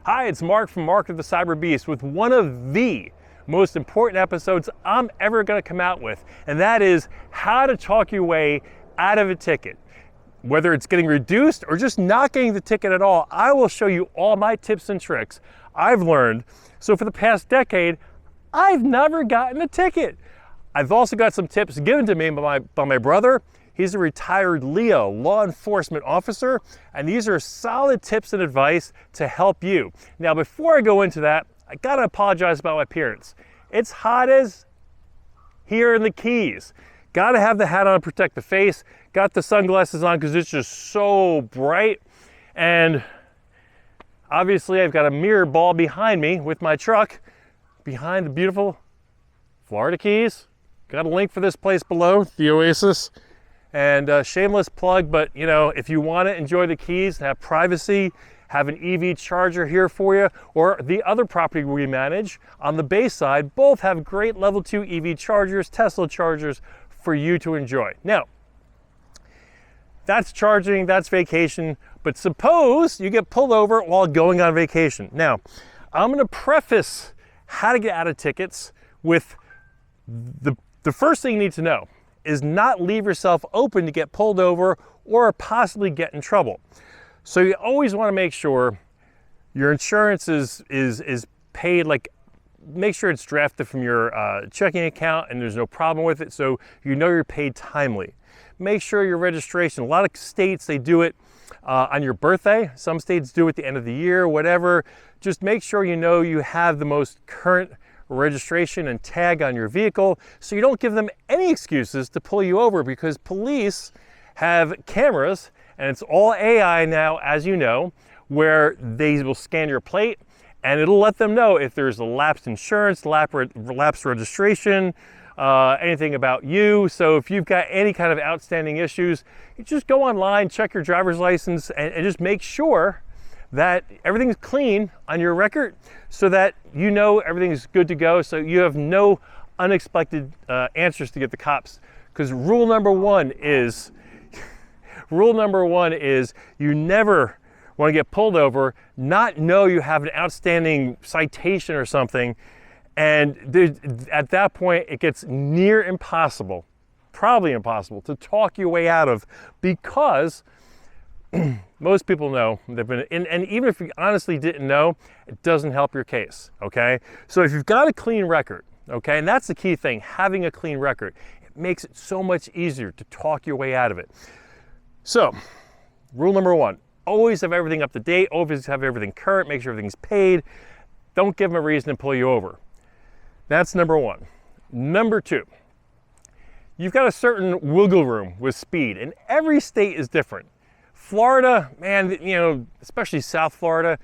Hi, it's Mark from Mark of the Cyberbeast with one of the most important episodes I'm ever going to come out with, and that is how to talk your way out of a ticket. Whether it's getting reduced or just not getting the ticket at all, I will show you all my tips and tricks I've learned. So for the past decade, I've never gotten a ticket. I've also got some tips given to me by my brother. He's a retired LEO, law enforcement officer, and these are solid tips and advice to help you. Now, before I go into that, I gotta apologize about my appearance. It's hot as here in the Keys. Gotta have the hat on to protect the face. Got the sunglasses on because it's just so bright. And obviously I've got a mirror ball behind me with my truck behind the beautiful Florida Keys. Got a link for this place below, the Oasis. And shameless plug, but you know, if you want to enjoy the Keys and have privacy, have an EV charger here for you, or the other property we manage on the Bayside, both have great level 2 EV chargers, Tesla chargers for you to enjoy. Now, that's charging, that's vacation, but suppose you get pulled over while going on vacation. Now, I'm going to preface how to get out of tickets with the first thing you need to know is not leave yourself open to get pulled over or possibly get in trouble. So you always want to make sure your insurance is paid, like make sure it's drafted from your checking account and there's no problem with it, so you know you're paid timely. Make sure your registration, a lot of states, they do it on your birthday. Some states do it at the end of the year, whatever. Just make sure you know you have the most current registration and tag on your vehicle, so you don't give them any excuses to pull you over, because police have cameras, and it's all AI now, as you know, where they will scan your plate and it'll let them know if there's a lapsed insurance, lapsed registration, anything about you. So if you've got any kind of outstanding issues, you just go online, check your driver's license, and just make sure that everything's clean on your record so that you know everything's good to go, so you have no unexpected answers to get the cops. Because rule number one is you never want to get pulled over, not know you have an outstanding citation or something, and at that point it gets near impossible, probably impossible, to talk your way out of, because most people know they've been, and even if you honestly didn't know, it doesn't help your case, okay? So if you've got a clean record, okay, and that's the key thing, having a clean record, it makes it so much easier to talk your way out of it. So, rule number one, always have everything up to date, always have everything current, make sure everything's paid. Don't give them a reason to pull you over. That's number one. Number two, you've got a certain wiggle room with speed, and every state is different. Florida, man, you know, especially South Florida,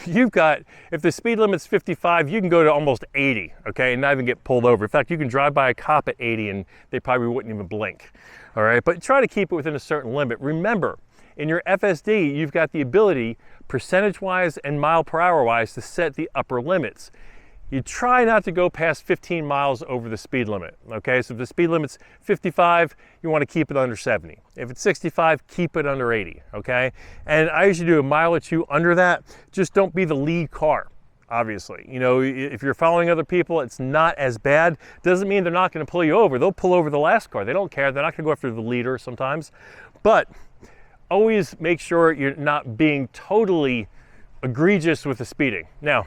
you've got, if the speed limit's 55, you can go to almost 80, okay, and not even get pulled over. In fact, you can drive by a cop at 80 and they probably wouldn't even blink, all right? But try to keep it within a certain limit. Remember, in your FSD, you've got the ability, percentage-wise and mile-per-hour-wise, to set the upper limits. You try not to go past 15 miles over the speed limit, okay? So if the speed limit's 55, you want to keep it under 70. If it's 65, keep it under 80, okay? And I usually do a mile or two under that. Just don't be the lead car, obviously. You know, if you're following other people, it's not as bad. Doesn't mean they're not going to pull you over. They'll pull over the last car. They don't care. They're not going to go after the leader sometimes. But always make sure you're not being totally egregious with the speeding. Now,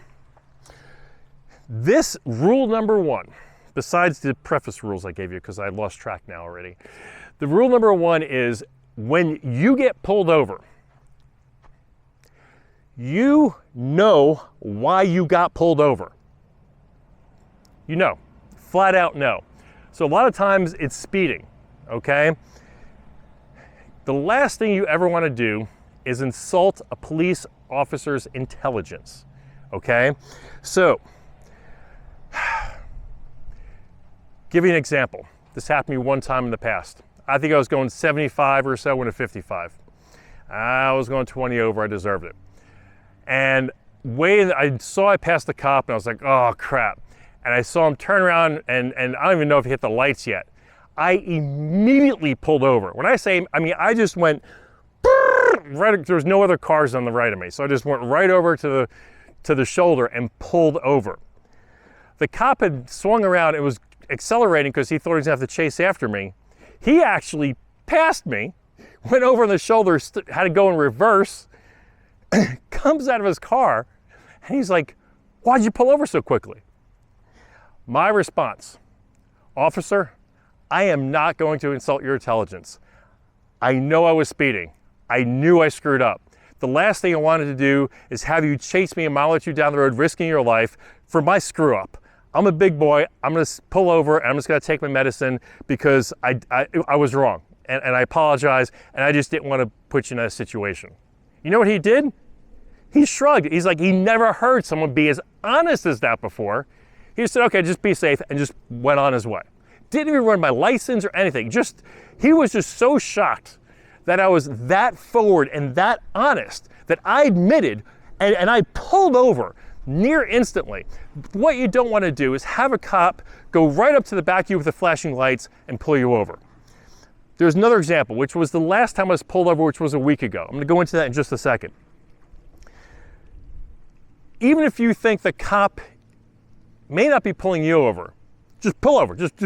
this rule number one, besides the preface rules I gave you, because I lost track now already, the rule number one is when you get pulled over, you know why you got pulled over. You know, flat out know. So a lot of times it's speeding, okay? The last thing you ever want to do is insult a police officer's intelligence, okay? So, give you an example. This happened to me one time in the past. I think I was going 75 or so, went to 55. I was going 20 over, I deserved it. And I saw I passed the cop and I was like, oh crap. And I saw him turn around and I don't even know if he hit the lights yet. I immediately pulled over. When I say, I mean, I just went, right, there was no other cars on the right of me. So I just went right over to to the shoulder and pulled over. The cop had swung around and was accelerating because he thought he was going to have to chase after me. He actually passed me, went over on the shoulder, had to go in reverse, comes out of his car, and he's like, "Why'd you pull over so quickly?" My response, "Officer, I am not going to insult your intelligence. I know I was speeding. I knew I screwed up. The last thing I wanted to do is have you chase me a mile or two down the road, risking your life for my screw up. I'm a big boy. I'm going to pull over and I'm just going to take my medicine because I was wrong. And I apologize, and I just didn't want to put you in that situation." You know what he did? He shrugged. He's like, he never heard someone be as honest as that before. He just said, "Okay, just be safe," and just went on his way. Didn't even run my license or anything. He was just so shocked that I was that forward and that honest that I admitted, and I pulled over near instantly. What you don't want to do is have a cop go right up to the back of you with the flashing lights and pull you over. There's another example, which was the last time I was pulled over, which was a week ago. I'm going to go into that in just a second. Even if you think the cop may not be pulling you over, just pull over. Just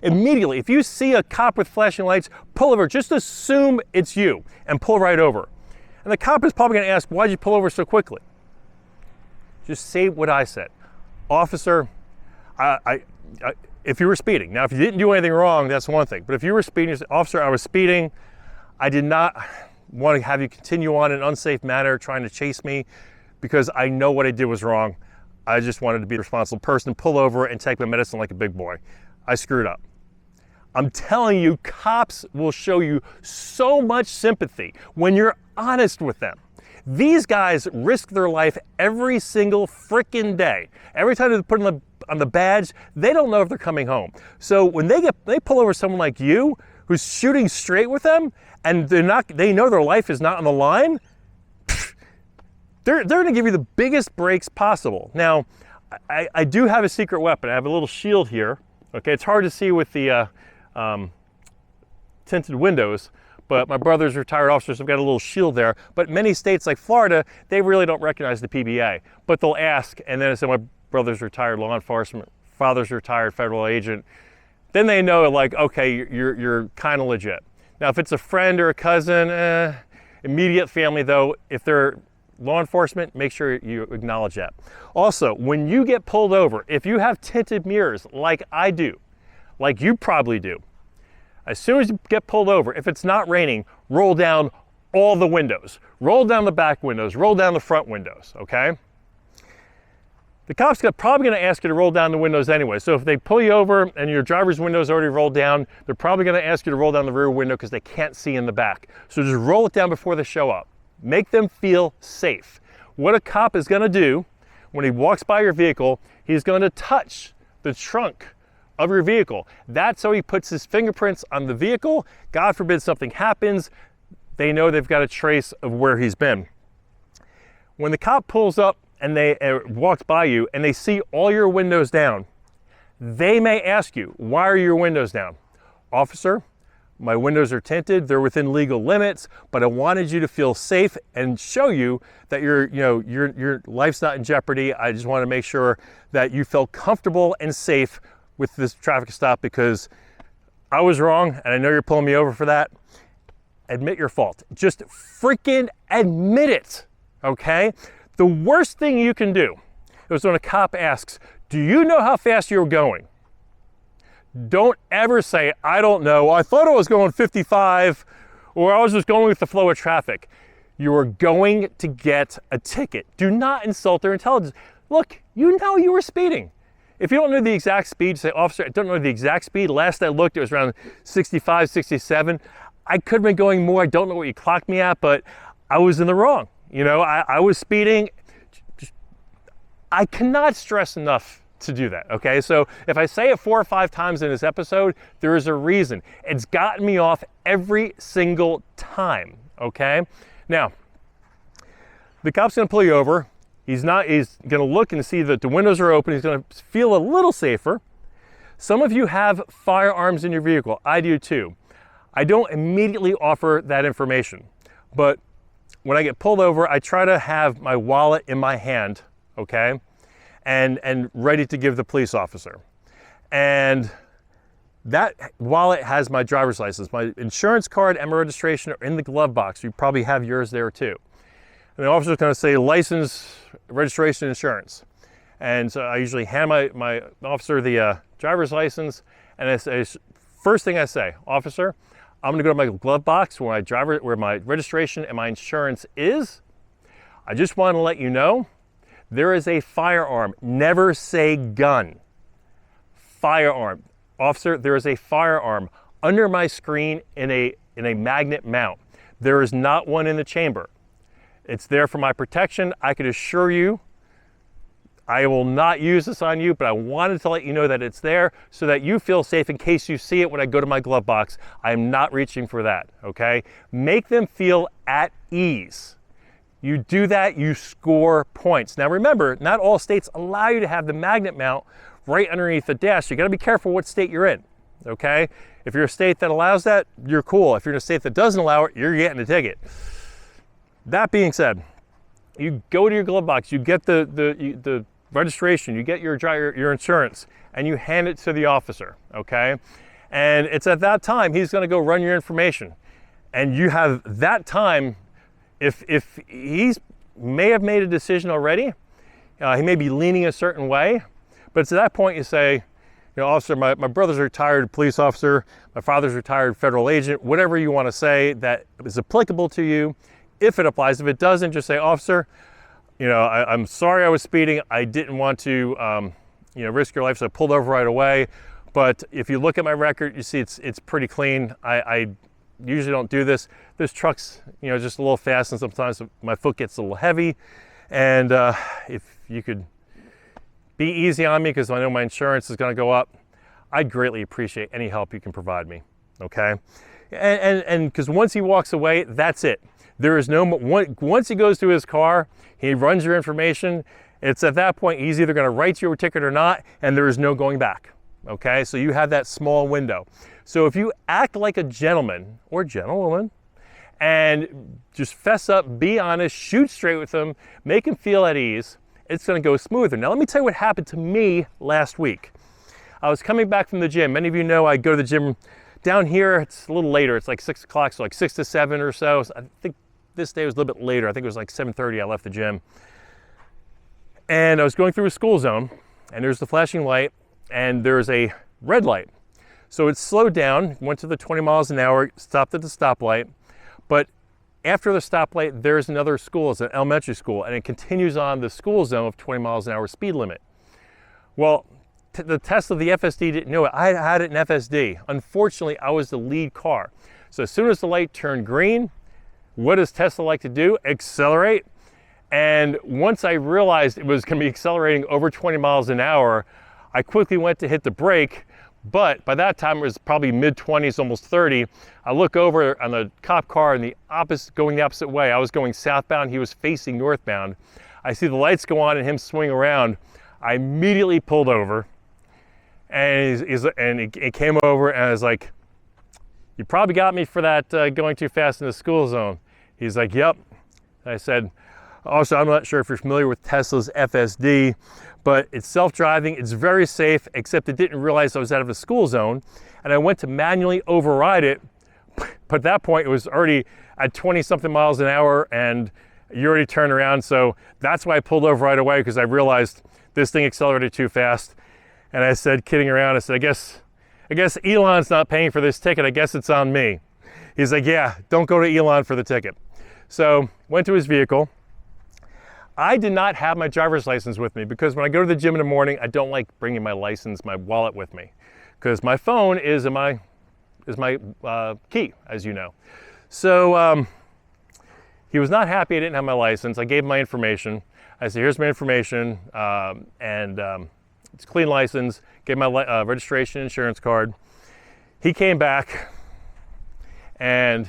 immediately. If you see a cop with flashing lights, pull over. Just assume it's you and pull right over. And the cop is probably going to ask, "Why'd you pull over so quickly?" Just say what I said. "Officer, if you were speeding." Now, if you didn't do anything wrong, that's one thing. But if you were speeding, you say, "Officer, I was speeding. I did not want to have you continue on in an unsafe manner trying to chase me because I know what I did was wrong. I just wanted to be a responsible person, pull over and take my medicine like a big boy. I screwed up." I'm telling you, cops will show you so much sympathy when you're honest with them. These guys risk their life every single freaking day. Every time they put on the badge, they don't know if they're coming home. So when they pull over someone like you who's shooting straight with them and they know their life is not on the line, they're going to give you the biggest breaks possible. Now, I do have a secret weapon. I have a little shield here. Okay, it's hard to see with the tinted windows, but my brother's retired officers have got a little shield there. But many states like Florida, they really don't recognize the PBA. But they'll ask, and then I say, "My brother's retired law enforcement, father's retired federal agent." Then they know, like, okay, you're kind of legit. Now, if it's a friend or a cousin, immediate family though, if they're law enforcement, make sure you acknowledge that. Also, when you get pulled over, if you have tinted mirrors like I do, like you probably do, as soon as you get pulled over, if it's not raining, roll down all the windows. Roll down the back windows, roll down the front windows, okay? The cops are probably going to ask you to roll down the windows anyway. So if they pull you over and your driver's window is already rolled down, they're probably going to ask you to roll down the rear window because they can't see in the back. So just roll it down before they show up. Make them feel safe. What a cop is going to do when he walks by your vehicle, he's going to touch the trunk of your vehicle. That's how he puts his fingerprints on the vehicle. God forbid something happens, they know they've got a trace of where he's been. When the cop pulls up and they walks by you and they see all your windows down, they may ask you, "Why are your windows down?" "Officer, my windows are tinted, they're within legal limits, but I wanted you to feel safe and show you that your life's not in jeopardy. I just want to make sure that you felt comfortable and safe with this traffic stop because I was wrong and I know you're pulling me over for that." Admit your fault. Just freaking admit it, okay? The worst thing you can do is when a cop asks, "Do you know how fast you're going?" Don't ever say, "I don't know. I thought I was going 55 or I was just going with the flow of traffic." You are going to get a ticket. Do not insult their intelligence. Look, you know you were speeding. If you don't know the exact speed, say, "Officer, I don't know the exact speed. Last I looked, it was around 65, 67. I could have been going more. I don't know what you clocked me at, but I was in the wrong. You know, I was speeding." I cannot stress enough to do that, okay? So if I say it 4 or 5 times in this episode, there is a reason. It's gotten me off every single time, okay? Now, the cop's gonna pull you over. He's gonna look and see that the windows are open. He's gonna feel a little safer. Some of you have firearms in your vehicle. I do too. I don't immediately offer that information, but when I get pulled over, I try to have my wallet in my hand, okay? And ready to give the police officer. And that wallet has my driver's license. My insurance card and my registration are in the glove box. You probably have yours there too. And the officer's gonna say license, registration, insurance. And so I usually hand my officer the driver's license, and I say, first thing I say, officer, I'm gonna go to my glove box where my registration and my insurance is. I just wanna let you know, there is a firearm. Never say gun. Firearm. Officer, there is a firearm under my screen in a magnet mount. There is not one in the chamber. It's there for my protection. I can assure you, I will not use this on you, but I wanted to let you know that it's there so that you feel safe in case you see it when I go to my glove box. I am not reaching for that, okay? Make them feel at ease. You do that, you score points. Now remember, not all states allow you to have the magnet mount right underneath the dash. You gotta be careful what state you're in, okay? If you're a state that allows that, you're cool. If you're in a state that doesn't allow it, you're getting a ticket. That being said, you go to your glove box, you get the registration, you get your insurance, and you hand it to the officer, okay? And it's at that time he's gonna go run your information. And you have that time, if he's may have made a decision already, he may be leaning a certain way, but it's at that point you say, you know, officer, my brother's a retired police officer, my father's a retired federal agent, whatever you wanna say that is applicable to you, if it applies. If it doesn't, just say, officer, you know, I'm sorry I was speeding. I didn't want to, you know, risk your life, so I pulled over right away. But if you look at my record, you see it's pretty clean. I usually don't do this. This truck's, you know, just a little fast, and sometimes my foot gets a little heavy. And if you could be easy on me, because I know my insurance is going to go up, I'd greatly appreciate any help you can provide me. Okay, and because once he walks away, that's it. There is no, once he goes to his car, he runs your information, it's at that point he's either gonna write you a ticket or not, and there is no going back, okay? So you have that small window. So if you act like a gentleman or gentlewoman and just fess up, be honest, shoot straight with him, make him feel at ease, it's gonna go smoother. Now let me tell you what happened to me last week. I was coming back from the gym. Many of you know I go to the gym down here. It's a little later, it's like 6 o'clock, so like 6 to 7 or so. I think this day was a little bit later. I think it was like 7:30 I left the gym. And I was going through a school zone, and there's the flashing light, and there's a red light. So it slowed down, went to the 20 miles an hour, stopped at the stoplight. But after the stoplight, there's another school, it's an elementary school, and it continues on the school zone of 20 miles an hour speed limit. Well, the Tesla, the FSD didn't know it. I had it in FSD. Unfortunately, I was the lead car. So as soon as the light turned green, what does Tesla like to do? Accelerate. And once I realized it was going to be accelerating over 20 miles an hour, I quickly went to hit the brake. But by that time, it was probably mid-20s, almost 30. I look over on the cop car in the opposite, going the opposite way. I was going southbound. He was facing northbound. I see the lights go on and him swing around. I immediately pulled over. And he came over and I was like, you probably got me for that going too fast in the school zone. He's like, yep. I said, also, I'm not sure if you're familiar with Tesla's FSD, but it's self-driving, it's very safe, except it didn't realize I was out of the school zone. And I went to manually override it, but at that point it was already at 20 something miles an hour and you already turned around. So that's why I pulled over right away, because I realized this thing accelerated too fast. And I said, kidding around, I said, I guess Elon's not paying for this ticket. I guess it's on me. He's like, yeah, don't go to Elon for the ticket. So went to his vehicle. I did not have my driver's license with me, because when I go to the gym in the morning, I don't like bringing my license, my wallet with me, because my phone is my key, as you know. So he was not happy I didn't have my license. I gave him my information. I said, here's my information, it's a clean license, gave my registration, insurance card. He came back and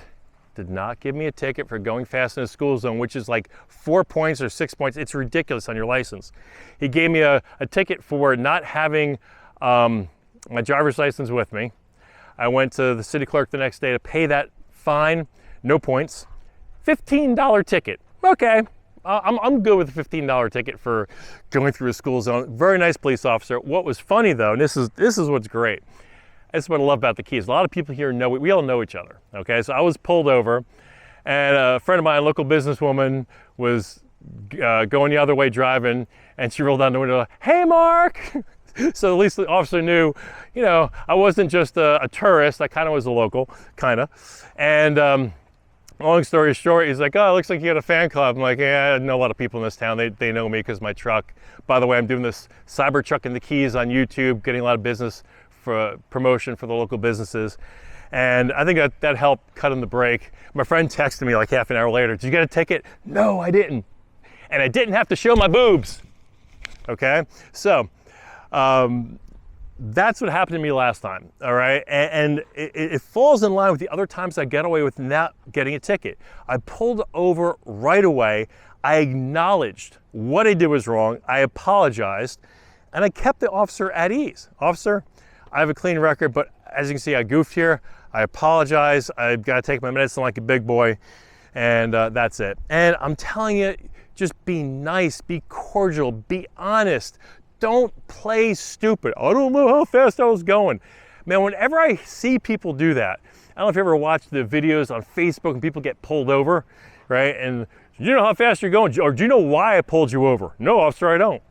did not give me a ticket for going fast in a school zone, which is like 4 points or 6 points. It's ridiculous on your license. He gave me a ticket for not having my driver's license with me. I went to the city clerk the next day to pay that fine, no points. $15 ticket. Okay, I'm good with a $15 ticket for going through a school zone. Very nice police officer. What was funny though, and this is what's great. That's what I love about the Keys. A lot of people here know, we all know each other, okay? So I was pulled over, and a friend of mine, a local businesswoman, was going the other way driving, and she rolled down the window, "Hey, Mark!" So at least the officer knew, you know, I wasn't just a tourist, I kind of was a local, kind of. And long story short, he's like, "Oh, it looks like you got a fan club." I'm like, "Yeah, I know a lot of people in this town. They know me because my truck." By the way, I'm doing this Cybertruck in the Keys on YouTube, getting a lot of business for promotion for the local businesses. And I think that helped cut him the break. My friend texted me like half an hour later, "Did you get a ticket?" "No, I didn't. And I didn't have to show my boobs." Okay, so that's what happened to me last time, all right? And it falls in line with the other times I get away with not getting a ticket. I pulled over right away. I acknowledged what I did was wrong. I apologized, and I kept the officer at ease. "Officer, I have a clean record, but as you can see, I goofed here. I apologize. I've got to take my medicine like a big boy," and that's it. And I'm telling you, just be nice, be cordial, be honest. Don't play stupid. "I don't know how fast I was going." Man, whenever I see people do that, I don't know if you ever watched the videos on Facebook and people get pulled over, right? And "You know how fast you're going, or do you know why I pulled you over?" "No, officer, I don't."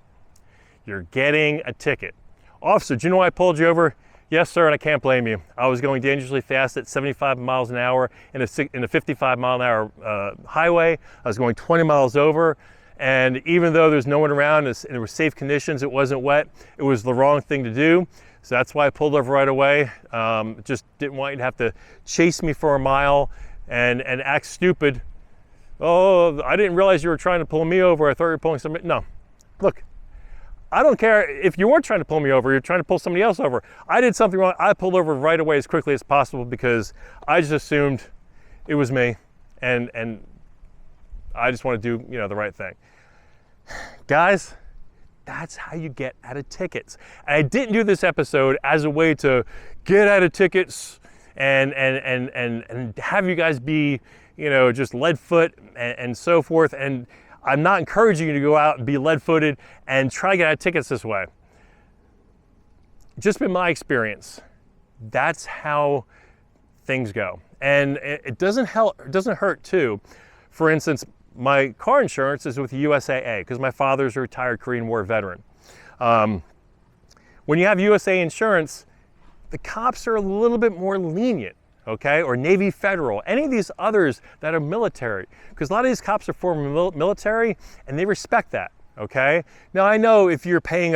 You're getting a ticket. "Officer, do you know why I pulled you over?" "Yes, sir, and I can't blame you. I was going dangerously fast at 75 miles an hour in a 55 mile an hour highway. I was going 20 miles over. And even though there's no one around and it was safe conditions, it wasn't wet, it was the wrong thing to do. So that's why I pulled over right away. Just didn't want you to have to chase me for a mile and act stupid. "Oh, I didn't realize you were trying to pull me over. I thought you were pulling somebody." No, look, I don't care if you weren't trying to pull me over, you're trying to pull somebody else over. I did something wrong. I pulled over right away as quickly as possible because I just assumed it was me, and I just want to do, you know, the right thing. Guys, that's how you get out of tickets. And I didn't do this episode as a way to get out of tickets and have you guys be, you know, just lead foot and so forth. And I'm not encouraging you to go out and be lead footed and try to get out of tickets this way. Just been my experience. That's how things go. And it doesn't help, it doesn't hurt too. For instance, my car insurance is with USAA because my father's a retired Korean War veteran. When you have USA insurance, the cops are a little bit more lenient, okay? Or Navy Federal, any of these others that are military, because a lot of these cops are former military and they respect that, okay? Now I know if you're paying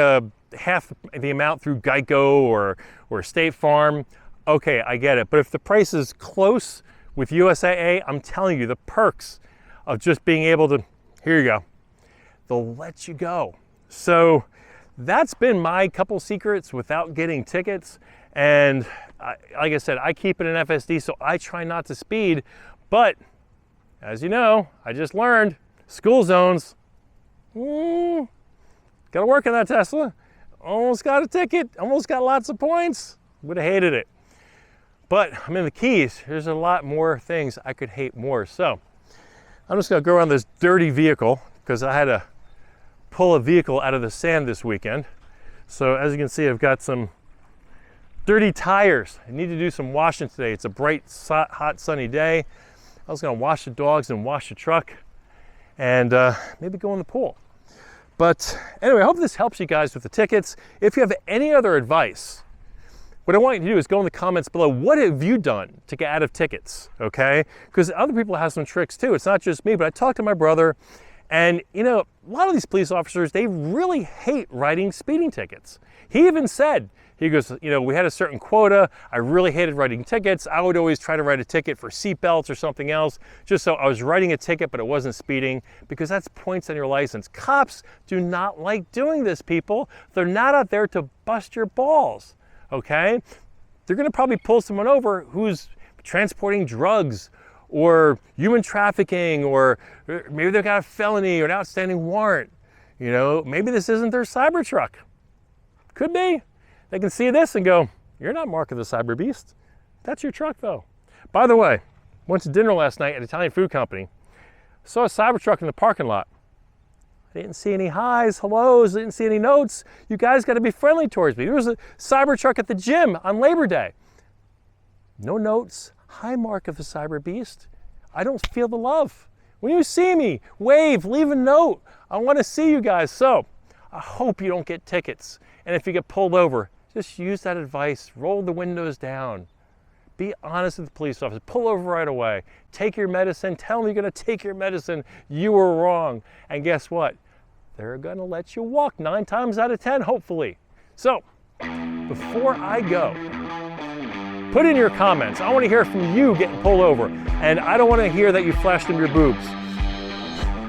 half the amount through Geico or State Farm, okay, I get it. But if the price is close with USAA, I'm telling you, the perks of just being able to, here you go, they'll let you go. So that's been my couple secrets without getting tickets. And like I said, I keep it in FSD, so I try not to speed. But as you know, I just learned school zones, gotta work on that Tesla. Almost got a ticket, almost got lots of points. Would have hated it. But I'm in the Keys. There's a lot more things I could hate more. So I'm just gonna go around this dirty vehicle because I had to pull a vehicle out of the sand this weekend. So as you can see, I've got some dirty tires. I need to do some washing today. It's a bright, hot, sunny day. I was gonna wash the dogs and wash the truck and maybe go in the pool. But anyway, I hope this helps you guys with the tickets. If you have any other advice, what I want you to do is go in the comments below. What have you done to get out of tickets, okay? Because other people have some tricks too. It's not just me, but I talked to my brother, and you know, a lot of these police officers, they really hate writing speeding tickets. He even said, he goes, you know, we had a certain quota. I really hated writing tickets. I would always try to write a ticket for seatbelts or something else, just so I was writing a ticket, but it wasn't speeding, because that's points on your license. Cops do not like doing this, people. They're not out there to bust your balls. Okay, they're gonna probably pull someone over who's transporting drugs or human trafficking, or maybe they've got a felony or an outstanding warrant. You know, maybe this isn't their Cybertruck. Could be. They can see this and go, "You're not Mark of the Cyberbeast. That's your truck though." By the way, went to dinner last night at an Italian food company. Saw a Cybertruck in the parking lot. I didn't see any highs, hellos, I didn't see any notes. You guys got to be friendly towards me. There was a Cybertruck at the gym on Labor Day. No notes. Hi, Mark of the Cyberbeast. I don't feel the love. When you see me, wave, leave a note. I want to see you guys. So I hope you don't get tickets. And if you get pulled over, just use that advice. Roll the windows down. Be honest with the police officer. Pull over right away. Take your medicine. Tell them you're going to take your medicine. You were wrong. And guess what? They're going to let you walk 9 times out of 10, hopefully. So before I go, put in your comments. I want to hear from you getting pulled over. And I don't want to hear that you flashed them your boobs.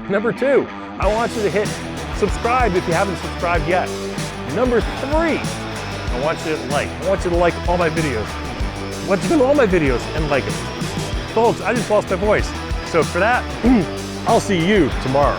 Number 2, I want you to hit subscribe if you haven't subscribed yet. Number 3, I want you to like. I want you to like all my videos. I want you to go to all my videos and like them. Folks, I just lost my voice. So for that, I'll see you tomorrow.